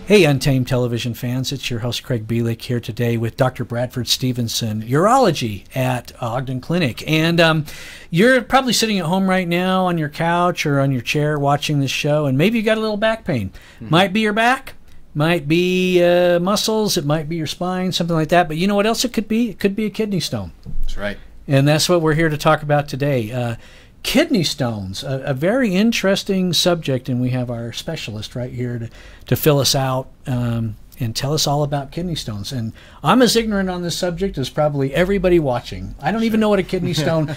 Hey, Untamed television fans, it's your host Craig Bielik here today with Dr. Bradford Stevenson, urology at Ogden Clinic. And you're probably sitting at home right now on your couch or on your chair watching this show, and maybe you got a little back pain. Might be your back, might be muscles, it might be your spine, something like that. But you know what else it could be? It could be a kidney stone. That's right. And that's what we're here to talk about today. Kidney stones, a very interesting subject, and we have our specialist right here to fill us out and tell us all about kidney stones. And I'm as ignorant on this subject as probably everybody watching. I don't even know what a kidney stone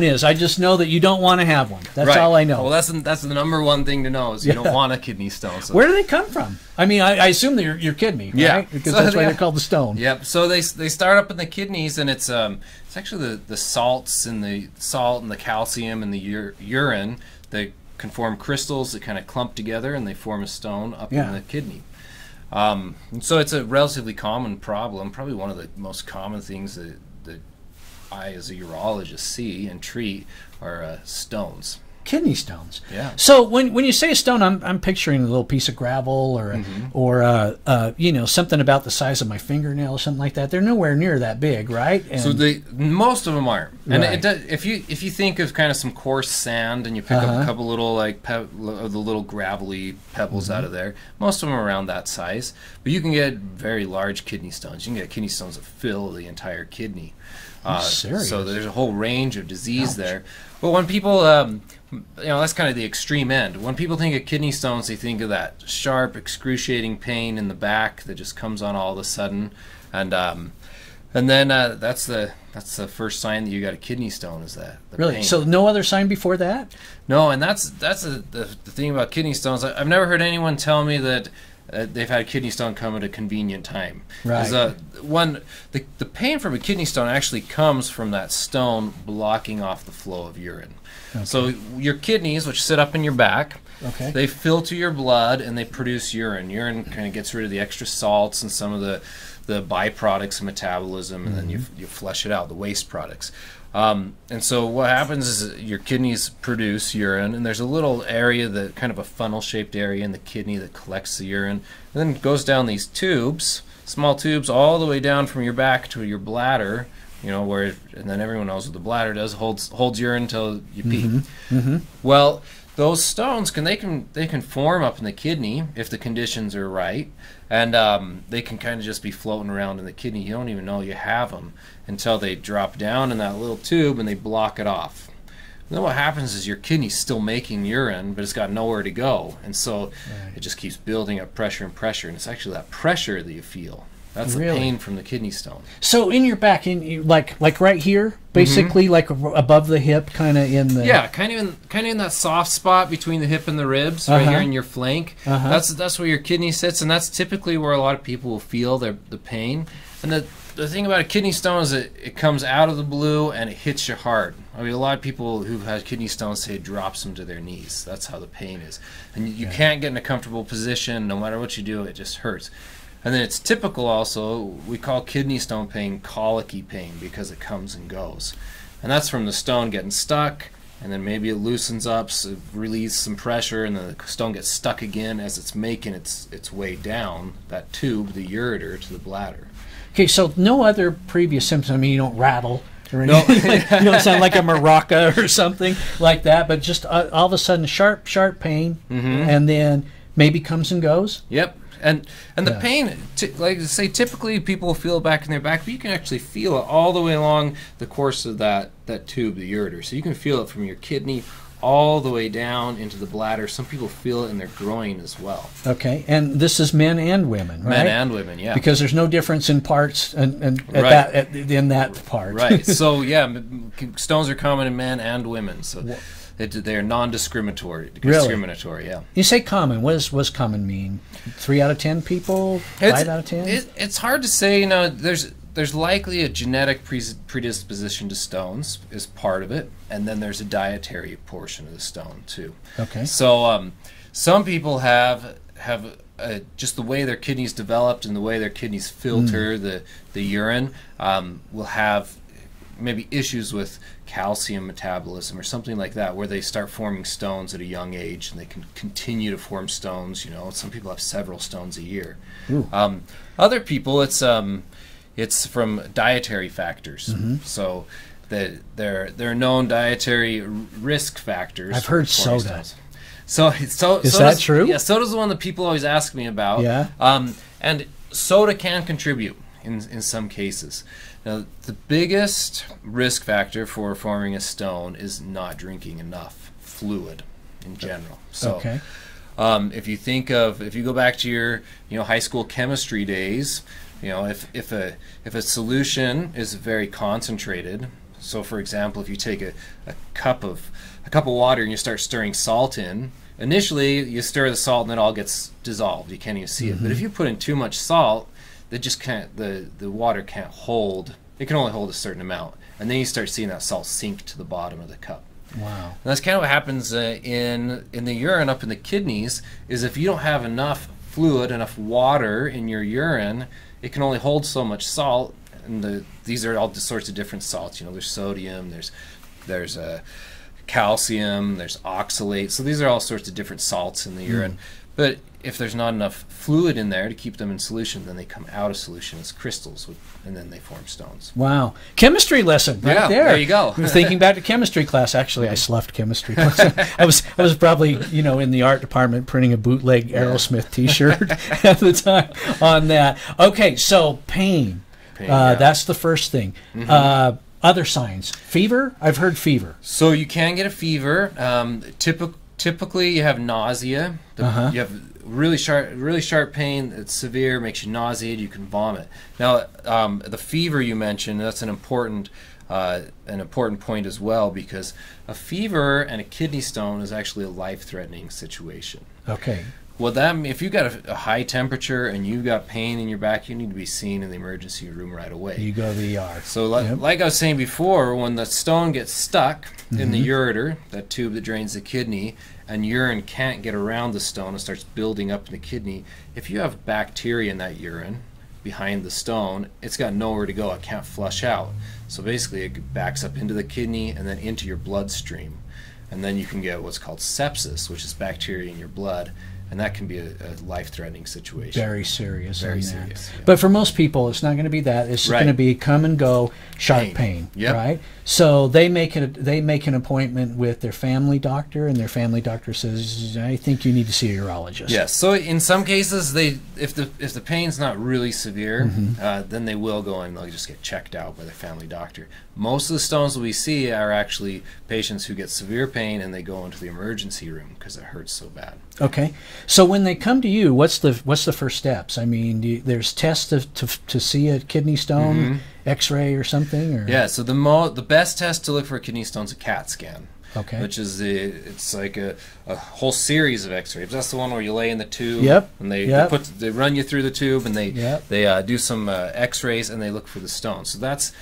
is. I just know that you don't want to have one. That's all I know. Well, that's the number one thing to know is you don't want a kidney stone. So. Where do they come from? I mean, I assume they're your kidney, right? Because that's why they're called the stone. Yep. So they start up in the kidneys, and it's actually the salts and the salt and the calcium and the urine that can form crystals that kind of clump together, and they form a stone up in the kidney. And so it's a relatively common problem, probably one of the most common things that I as a urologist see and treat are stones. Kidney stones. Yeah. So when you say a stone, I'm picturing a little piece of gravel or you know, something about the size of my fingernail or something like that. They're nowhere near that big, right? And so most of them aren't. And it does, if you think of kind of some coarse sand and you pick up a couple little of the little gravelly pebbles out of there, most of them are around that size. But you can get very large kidney stones. You can get kidney stones that fill the entire kidney. So there's a whole range of disease there. But when people, you know, that's kind of the extreme end. When people think of kidney stones, they think of that sharp, excruciating pain in the back that just comes on all of a sudden, and then that's the first sign that you got a kidney stone, is that the really pain. So no other sign before that? No, and that's the thing about kidney stones. I've never heard anyone tell me that they've had a kidney stone come at a convenient time. Right. The pain from a kidney stone actually comes from that stone blocking off the flow of urine. Okay. So your kidneys, which sit up in your back, they filter your blood and they produce urine. Urine kind of gets rid of the extra salts and some of the byproducts of metabolism, and then you flush it out, the waste products. And so what happens is your kidneys produce urine, and there's a little area, that kind of a funnel-shaped area in the kidney that collects the urine, and then it goes down these tubes, small tubes, all the way down from your back to your bladder, you know, and then everyone knows what the bladder does, holds urine until you pee. Well, those stones they can form up in the kidney if the conditions are right, and they can kind of just be floating around in the kidney. You don't even know you have them until they drop down in that little tube and they block it off. And then what happens is your kidney's still making urine, but it's got nowhere to go, and so it just keeps building up pressure and pressure, and it's actually that pressure that you feel. That's the pain from the kidney stone. So in your back, like right here, basically, like above the hip, kind of in the kind of in that soft spot between the hip and the ribs, right here in your flank. That's where your kidney sits, and that's typically where a lot of people will feel the pain. And the thing about a kidney stone is that it comes out of the blue and it hits you hard. I mean, a lot of people who've had kidney stones say it drops them to their knees. That's how the pain is, and you can't get in a comfortable position. No matter what you do, it just hurts. And then it's typical also, we call kidney stone pain colicky pain because it comes and goes. And that's from the stone getting stuck, and then maybe it loosens up, so it relieves some pressure, and then the stone gets stuck again as it's making its way down that tube, the ureter, to the bladder. Okay, so no other previous symptoms. I mean, you don't rattle or anything. You don't sound like a maraca or something like that, but just all of a sudden sharp pain, and then maybe comes and goes? Yep. And the pain, like I say, typically people will feel it back in their back, but you can actually feel it all the way along the course of that tube, the ureter. So you can feel it from your kidney all the way down into the bladder. Some people feel it in their groin as well. Okay, and this is men and women, right? Men and women, yeah. Because there's no difference in parts in that part. Right. So yeah, stones are common in men and women. So. They're non-discriminatory. Really? Yeah. You say common. What does common mean? 3 out of 10 people? 5 out of 10? It's hard to say. You know, there's likely a genetic predisposition to stones is part of it, and then there's a dietary portion of the stone too. Okay. So some people have just the way their kidneys developed and the way their kidneys filter the urine will have maybe issues with calcium metabolism or something like that, where they start forming stones at a young age, and they can continue to form stones. You know, some people have several stones a year. Other people, it's from dietary factors. So that there are known dietary risk factors. I've heard soda. So is that true? Yeah, soda's the one that people always ask me about. Yeah. And soda can contribute in some cases. Now, the biggest risk factor for forming a stone is not drinking enough fluid in general. So, if you go back to your high school chemistry days, if a solution is very concentrated. So, for example, if you take a cup of water and you start stirring salt in, initially you stir the salt and it all gets dissolved. You can't even see it. But if you put in too much salt, it just can't. The water can't hold. It can only hold a certain amount, and then you start seeing that salt sink to the bottom of the cup. Wow. And that's kind of what happens in the urine up in the kidneys. Is if you don't have enough fluid, enough water in your urine, it can only hold so much salt. And these are all sorts of different salts. There's sodium, there's calcium, there's oxalate. So these are all sorts of different salts in the urine. But if there's not enough fluid in there to keep them in solution, then they come out of solution as crystals, and then they form stones. Wow. Chemistry lesson right there. There you go. I'm thinking back to chemistry class. Actually, I sloughed chemistry class. I was probably, in the art department printing a bootleg Aerosmith t-shirt at the time on that. Okay, so pain. That's the first thing. Other signs. Fever? I've heard fever. So you can get a fever. Typically, you have nausea. You have really sharp pain. It's severe, makes you nauseated. You can vomit. Now, the fever you mentioned, that's an important point as well, because a fever and a kidney stone is actually a life-threatening situation. Okay. Well, if you've got a high temperature and you've got pain in your back, you need to be seen in the emergency room right away. You go to the ER. So like I was saying before, when the stone gets stuck in the ureter, that tube that drains the kidney, and urine can't get around the stone and starts building up in the kidney, if you have bacteria in that urine behind the stone, it's got nowhere to go. It can't flush out. So basically it backs up into the kidney and then into your bloodstream. And then you can get what's called sepsis, which is bacteria in your blood. And that can be a life-threatening situation. Very serious. Very serious. Yeah. But for most people, it's not going to be that. It's going to be come and go, sharp pain. Right? So they make an appointment with their family doctor, and their family doctor says, "I think you need to see a urologist." Yes. So in some cases, if the pain's not really severe, then they will go and they'll just get checked out by their family doctor. Most of the stones that we see are actually patients who get severe pain and they go into the emergency room because it hurts so bad. Okay. So when they come to you, what's the first steps? I mean, there's tests to see a kidney stone, X-ray or something, or yeah. So the best test to look for a kidney stone is a CAT scan. Okay. Which is it's like a whole series of X-rays. That's the one where you lay in the tube. And they run you through the tube and they do some X-rays and they look for the stone. So that's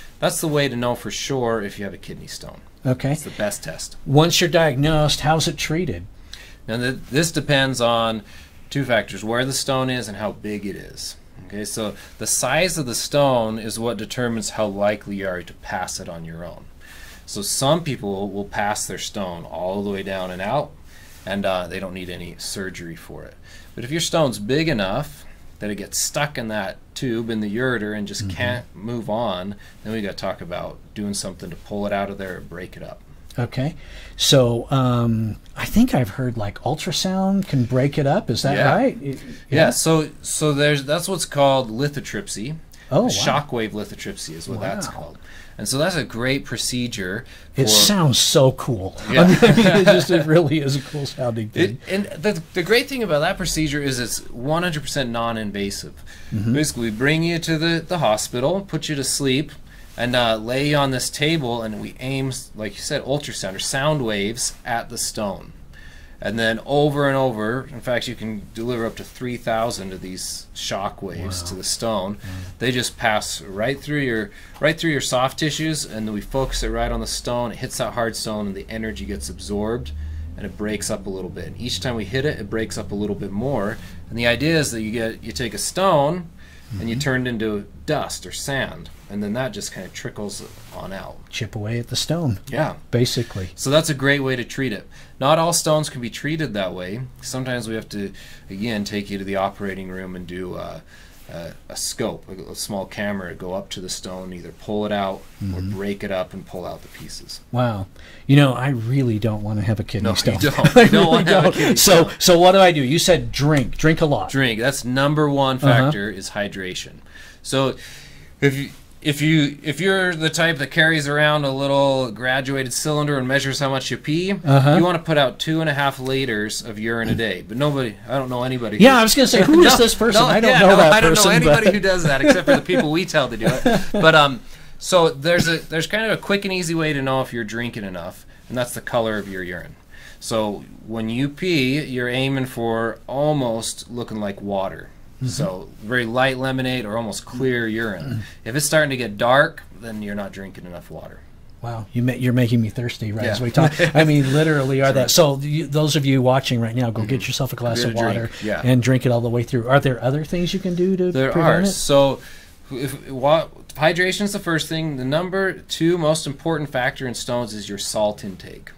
the way to know for sure if you have a kidney stone. Okay. It's the best test. Once you're diagnosed, how's it treated? Now this depends on two factors: where the stone is and how big it is. Okay, so the size of the stone is what determines how likely you are to pass it on your own. So some people will pass their stone all the way down and out, and they don't need any surgery for it. But if your stone's big enough that it gets stuck in that tube in the ureter and just can't move on, then we got to talk about doing something to pull it out of there or break it up. Okay, so I think I've heard like ultrasound can break it up. Is that right? Yeah. So that's what's called lithotripsy. Oh, wow. Shockwave lithotripsy is what that's called. And so that's a great procedure. It sounds so cool. Yeah. I mean, it really is a cool sounding thing. And the great thing about that procedure is it's 100% non-invasive. Basically, we bring you to the hospital, put you to sleep, and lay you on this table, and we aim, like you said, ultrasound or sound waves at the stone. And then over and over, in fact, you can deliver up to 3,000 of these shock waves to the stone. They just pass right through your soft tissues, and then we focus it right on the stone. It hits that hard stone, and the energy gets absorbed, and it breaks up a little bit. And each time we hit it, it breaks up a little bit more. And the idea is that you take a stone, and you turn it into dust or sand, and then that just kind of trickles on out. Chip away at the stone. Yeah. Basically. So that's a great way to treat it. Not all stones can be treated that way. Sometimes we have to, again, take you to the operating room and do a scope, a small camera, go up to the stone, either pull it out or break it up and pull out the pieces. Wow. You know, I really don't want to have a kidney stone. You don't. You don't want to have a kidney stone. So what do I do? You said drink a lot. Drink. That's number one factor is hydration. So if you're the type that carries around a little graduated cylinder and measures how much you pee, you want to put out 2.5 liters of urine a day. But I don't know anybody. Yeah, I was going to say, who is this person? I don't know that person. I don't know anybody who does that except for the people we tell to do it. But so there's kind of a quick and easy way to know if you're drinking enough, and that's the color of your urine. So when you pee, you're aiming for almost looking like water. So very light lemonade or almost clear urine. If it's starting to get dark, then you're not drinking enough water. Wow, you're making me thirsty as we talk. I mean, literally are that. So those of you watching right now, go get yourself a glass of water and drink it all the way through. Are there other things you can do to prevent it? So hydration is the first thing. The number 2 most important factor in stones is your salt intake.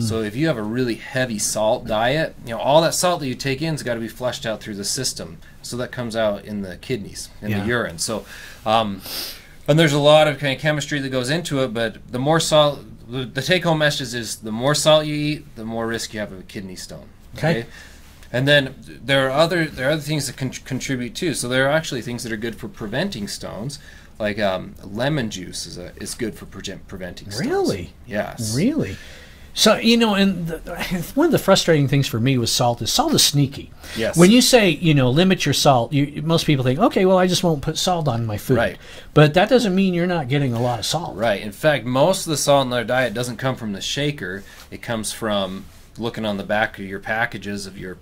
So if you have a really heavy salt diet, all that salt that you take in has got to be flushed out through the system. So that comes out in the kidneys, in the urine. So, and there's a lot of kind of chemistry that goes into it, but the more salt, the take-home message is the more salt you eat, the more risk you have of a kidney stone. Okay. And then there are other things that contribute too. So there are actually things that are good for preventing stones, like lemon juice is good for preventing stones. Really? Yes. Really? So, and one of the frustrating things for me with salt is sneaky. Yes. When you say, limit your salt, most people think, okay, well, I just won't put salt on my food. Right. But that doesn't mean you're not getting a lot of salt. Right. In fact, most of the salt in our diet doesn't come from the shaker. It comes from looking on the back of your packages of your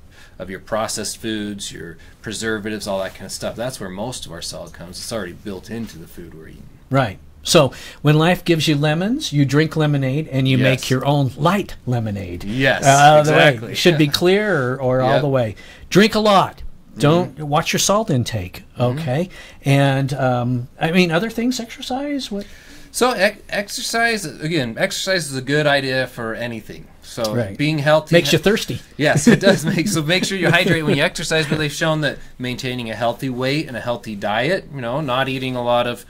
processed foods, your preservatives, all that kind of stuff. That's where most of our salt comes. It's already built into the food we're eating. Right. So when life gives you lemons, you drink lemonade and you make your own light lemonade. Yes, exactly. It should be clear or all the way. Drink a lot. Don't watch your salt intake. Okay. And I mean, other things, exercise. What? So exercise is a good idea for anything. So being healthy makes you thirsty. Yes, it does so make sure you hydrate when you exercise. But they've shown that maintaining a healthy weight and a healthy diet, not eating a lot of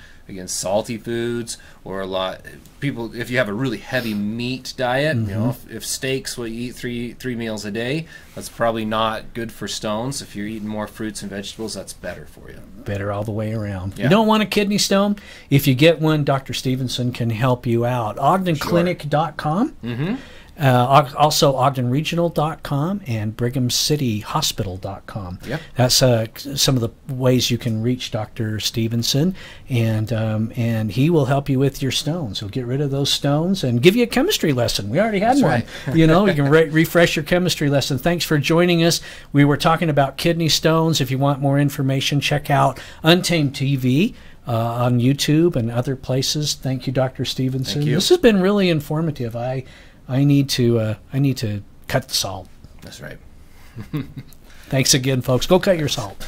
salty foods or if you have a really heavy meat diet, if steak's what you eat three meals a day, that's probably not good for stones. If you're eating more fruits and vegetables, that's better for you. Better all the way around. You don't want a kidney stone? If you get one, Dr. Stevenson can help you out. OgdenClinic.com. Also OgdenRegional.com and BrighamCityHospital.com. Yep. That's some of the ways you can reach Dr. Stevenson, and he will help you with your stones. He'll get rid of those stones and give you a chemistry lesson. We already had one. Right. You can refresh your chemistry lesson. Thanks for joining us. We were talking about kidney stones. If you want more information, check out Untamed TV. On YouTube and other places. Thank you, Dr. Stevenson. Thank you. This has been really informative. I need to cut the salt. That's right. Thanks again, folks. Go cut your salt.